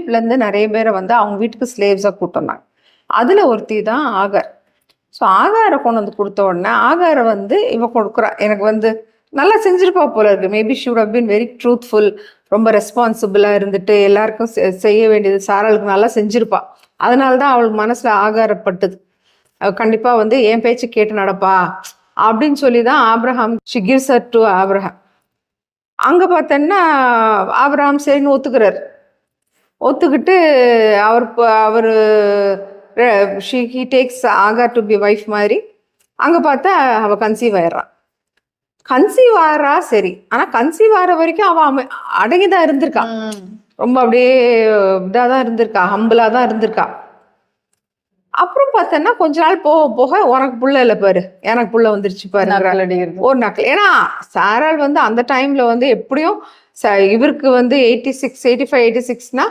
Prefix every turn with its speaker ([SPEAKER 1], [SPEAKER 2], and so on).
[SPEAKER 1] ஈஜிப்ட்லேருந்து நிறைய பேரை வந்து அவங்க வீட்டுக்கு ஸ்லேவ்ஸாக கூட்டு வந்தாங்க. அதில் ஒருத்தி தான் ஆகார். ஸோ ஆகாரை கொண்டு வந்து கொடுத்த உடனே ஆகாரை வந்து இவ கொடுக்குறா, எனக்கு வந்து நல்லா செஞ்சிருப்பா போல இருக்கு. Maybe she would have been very truthful, ரொம்ப ரெஸ்பான்சிபிளாக இருந்துட்டு எல்லாருக்கும் செய்ய வேண்டியது சாராளுக்கு நல்லா செஞ்சிருப்பா. அதனால தான் அவளுக்கு மனசில் ஆகாரப்பட்டது. கண்டிப்பாக வந்து என் பேச்சு கேட்டு நடப்பா அப்படின்னு சொல்லி தான் Abraham she gives her to Abraham. அங்கே பார்த்தோன்னா ஆப்ரஹாம் சரின்னு ஒத்துக்கிறார். ஒத்துக்கிட்டு அவர் he takes Hagar to be wife மாதிரி. அங்கே பார்த்தா அவள் கன்சீவ் ஆயிடுறான். கன்சீவ் ஆகிறா சரி, ஆனால் கன்சீவ் ஆகிற வரைக்கும் அவள் அடங்கி தான் இருந்திருக்கா. ரொம்ப அப்படியே இதாக தான் இருந்திருக்கா, ஹம்பிளாக தான் இருந்திருக்கா. அப்புறம் பார்த்தோன்னா கொஞ்ச நாள் போக போக உனக்கு புள்ள இல்லை பாரு, எனக்கு புள்ள வந்துருச்சு பாரு, ஒரு நக்கல். ஏன்னா சாராள் வந்து அந்த டைமில் வந்து எப்படியும் இவருக்கு வந்து 86, 85, 86னா